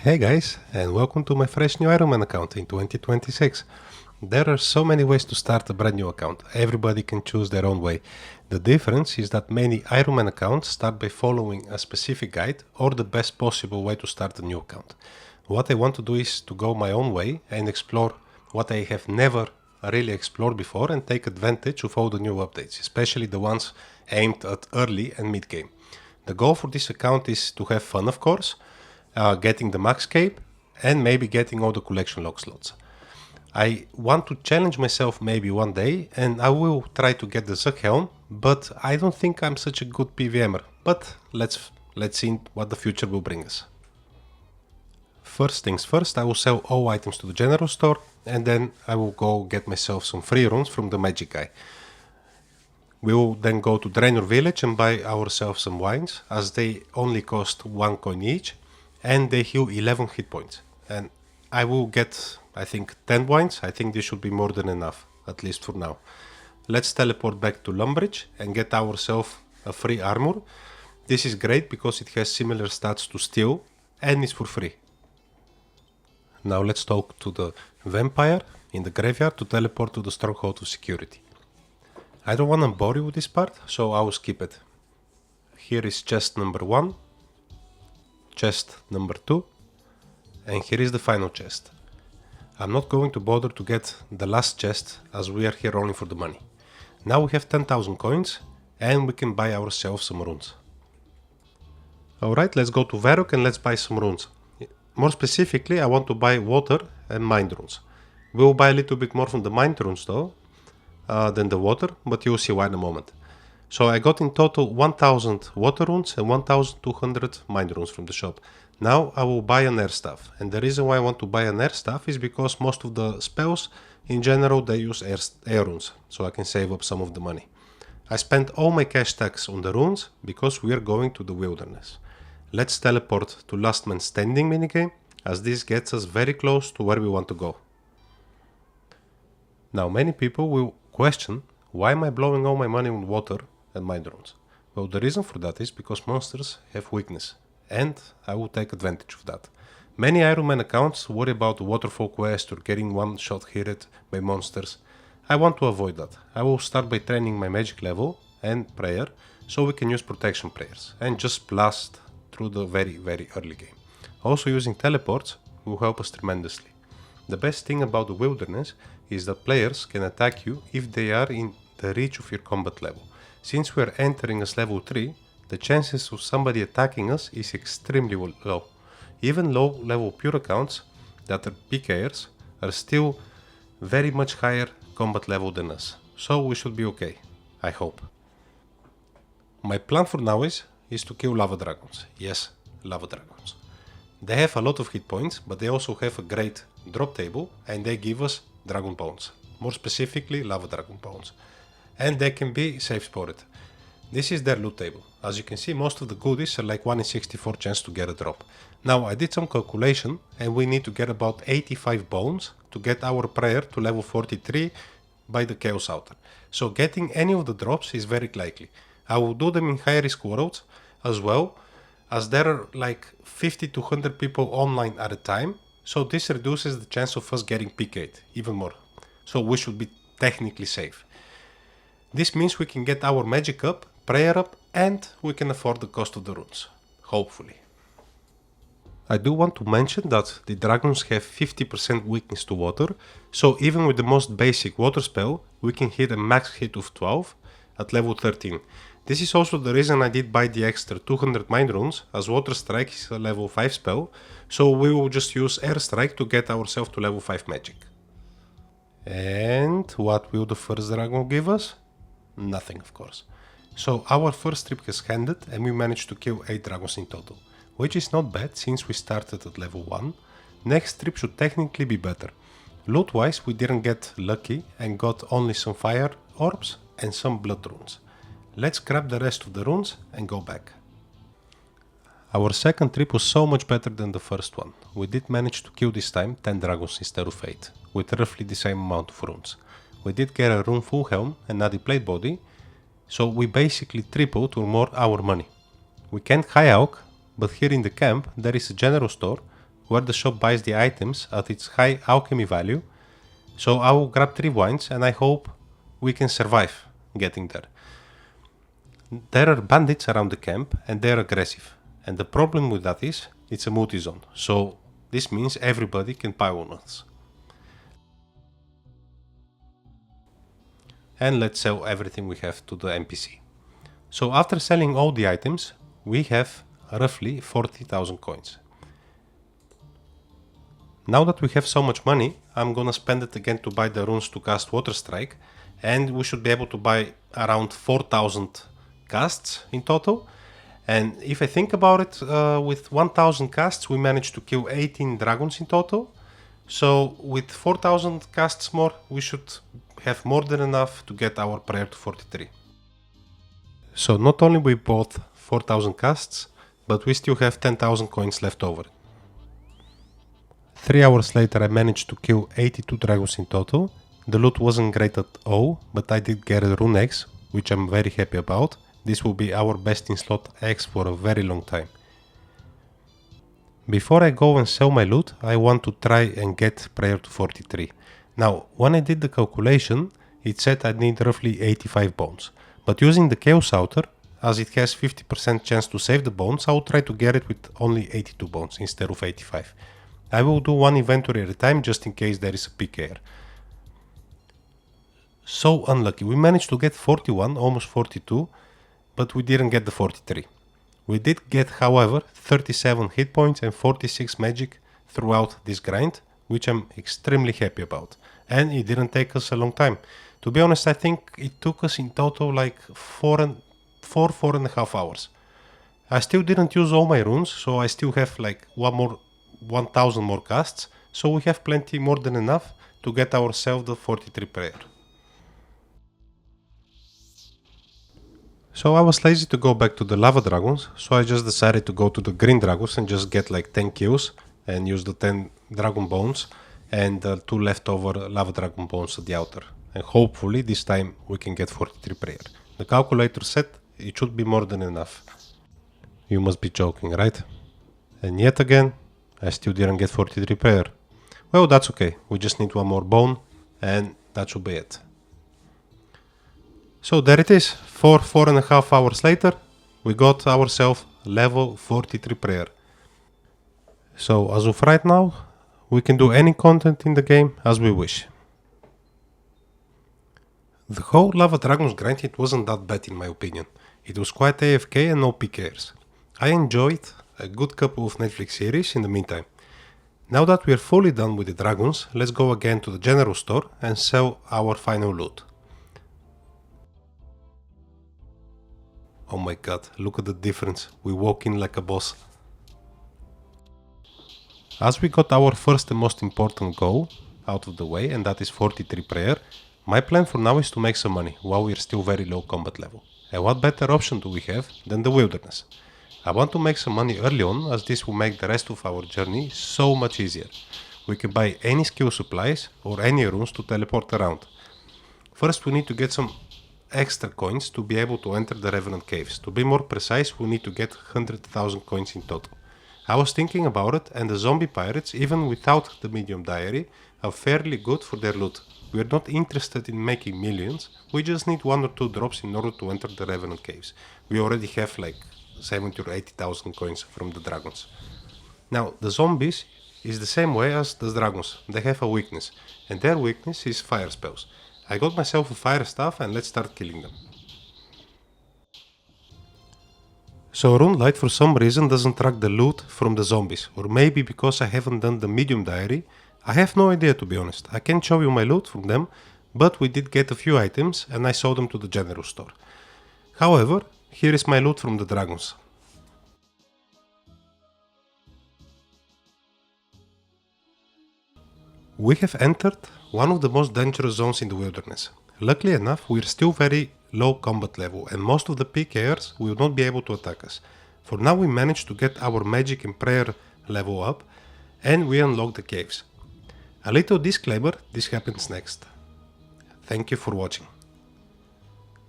Hey guys, and welcome to my fresh new Ironman account in 2026. There are so many ways to start a brand new account. Everybody can choose their own way. The difference is that many Ironman accounts start by following a specific guide or the best possible way to start a new account. What I want to do is to go my own way and explore what I have never really explored before and take advantage of all the new updates, especially the ones aimed at early and mid game. The goal for this account is to have fun, of course, getting the max cape, and maybe getting all the collection log slots. I want to challenge myself maybe one day, and I will try to get the Zug helm, but I don't think I'm such a good PVMer. But let's see what the future will bring us. First things first, I will sell all items to the general store, and then I will go get myself some free runes from the magic guy. We will then go to Draenor village and buy ourselves some wines, as they only cost 1 coin each, and they heal 11 hit points. And I will get, I think, 10 wines. I think this should be more than enough, at least for now. Let's teleport back to Lumbridge and get ourselves a free armor. This is great because it has similar stats to steel and it's for free. Now let's talk to the vampire in the graveyard to teleport to the stronghold of security. I don't want to bore you with this part, so I will skip it. Here is chest number 1, chest number 2, and here is the final chest. I'm not going to bother to get the last chest, as we are here only for the money. Now we have 10,000 coins and we can buy ourselves some runes. Alright, let's go to Varrock and let's buy some runes. More specifically, I want to buy water and mind runes. We'll buy a little bit more from the mind runes though than the water, but you'll see why in a moment. So I got in total 1000 water runes and 1200 mind runes from the shop. Now I will buy an air staff, and the reason why I want to buy an air staff is because most of the spells in general they use air runes, so I can save up some of the money. I spent all my cash tax on the runes because we are going to the wilderness. Let's teleport to Last Man Standing minigame, as this gets us very close to where we want to go. Now many people will question, why am I blowing all my money on water and mind runes? Well, the reason for that is because monsters have weakness, and I will take advantage of that. Many Ironman accounts worry about the waterfall quest or getting one shot hit by monsters. I want to avoid that. I will start by training my magic level and prayer, so we can use protection prayers and just blast through the very early game. Also using teleports will help us tremendously. The best thing about the wilderness is that players can attack you if they are in the reach of your combat level. Since we are entering as level 3, the chances of somebody attacking us is extremely low. Even low level pure accounts that are PKers are still very much higher combat level than us. So we should be okay, I hope. My plan for now is to kill lava dragons. Yes, lava dragons. They have a lot of hit points, but they also have a great drop table and they give us dragon bones. More specifically, lava dragon bones. And they can be safe spotted. This is their loot table. As you can see, most of the goodies are like 1 in 64 chance to get a drop. Now I did some calculation and we need to get about 85 bones to get our prayer to level 43 by the Chaos Outer. So getting any of the drops is very likely. I will do them in high risk worlds as well, as there are like 50 to 100 people online at a time, so this reduces the chance of us getting PK'd even more. So we should be technically safe. This means we can get our magic up, prayer up, and we can afford the cost of the runes. Hopefully. I do want to mention that the dragons have 50% weakness to water, so even with the most basic water spell, we can hit a max hit of 12 at level 13. This is also the reason I did buy the extra 200 mind runes, as water strike is a level 5 spell, so we will just use air strike to get ourselves to level 5 magic. And what will the first dragon give us? Nothing, of course. So our first trip has ended and we managed to kill 8 dragons in total, which is not bad since we started at level 1. Next trip should technically be better. Loot wise we didn't get lucky and got only some fire orbs and some blood runes. Let's grab the rest of the runes and go back. Our second trip was so much better than the first one. We did manage to kill this time 10 dragons instead of 8, with roughly the same amount of runes. We did get a rune full helm and Nadi plate body, so we basically tripled or more our money. We can't high alch, but here in the camp there is a general store where the shop buys the items at its high alchemy value. So I will grab 3 wines and I hope we can survive getting there. There are bandits around the camp and they're aggressive. And the problem with that is, it's a multi-zone. So this means everybody can pile on us. And let's sell everything we have to the NPC. So after selling all the items, we have roughly 40,000 coins. Now that we have so much money, I'm gonna spend it again to buy the runes to cast Water Strike, and we should be able to buy around 4,000 casts in total. And if I think about it, with 1,000 casts we managed to kill 18 dragons in total. So with 4,000 casts more, we should have more than enough to get our prayer to 43. So not only we bought 4,000 casts, but we still have 10,000 coins left over. 3 hours later I managed to kill 82 dragons in total. The loot wasn't great at all, but I did get a rune eggs, which I'm very happy about. This will be our best in slot eggs for a very long time. Before I go and sell my loot, I want to try and get prayer to 43. Now, when I did the calculation, it said I need roughly 85 bones. But using the Chaos Outer, as it has 50% chance to save the bones, I will try to get it with only 82 bones instead of 85. I will do one inventory at a time just in case there is a PKR. So unlucky, we managed to get 41, almost 42, but we didn't get the 43. We did get, however, 37 hit points and 46 magic throughout this grind, which I'm extremely happy about. And it didn't take us a long time. To be honest, I think it took us in total like 4.5 hours. I still didn't use all my runes, so I still have like 1,000 more casts, so we have plenty more than enough to get ourselves the 43 prayer. So I was lazy to go back to the lava dragons, so I just decided to go to the green dragons and just get like 10 kills and use the 10 dragon bones and 2 leftover lava dragon bones at the outer. And hopefully this time we can get 43 prayer. The calculator said it should be more than enough. You must be joking, right? And yet again, I still didn't get 43 prayer. Well, that's okay, we just need one more bone and that should be it. So there it is, 4.5 hours later, we got ourselves level 43 prayer. So as of right now, we can do any content in the game as we wish. The whole Lava Dragons grind, it wasn't that bad in my opinion. It was quite AFK and no PKers. I enjoyed a good couple of Netflix series in the meantime. Now that we are fully done with the dragons, let's go again to the general store and sell our final loot. Oh my god, look at the difference, we walk in like a boss. As we got our first and most important goal out of the way, and that is 43 prayer, my plan for now is to make some money while we are still very low combat level. And what better option do we have than the wilderness? I want to make some money early on, as this will make the rest of our journey so much easier. We can buy any skill supplies or any runes to teleport around. First we need to get some extra coins to be able to enter the Revenant caves. To be more precise, we need to get 100,000 coins in total. I was thinking about it, and the zombie pirates, even without the medium diary, are fairly good for their loot. We are not interested in making millions, we just need 1 or 2 drops in order to enter the Revenant caves. We already have like 70 or 80,000 coins from the dragons. Now, the zombies is the same way as the dragons. They have a weakness, and their weakness is fire spells. I got myself a fire staff and let's start killing them. So Rune Light for some reason doesn't track the loot from the zombies, or maybe because I haven't done the medium diary. I have no idea, to be honest. I can't show you my loot from them, but we did get a few items and I sold them to the general store. However, here is my loot from the dragons. We have entered one of the most dangerous zones in the wilderness. Luckily enough, we are still very low combat level and most of the PKers will not be able to attack us. For now we managed to get our magic and prayer level up and we unlock the caves. A little disclaimer, this happens next. Thank you for watching.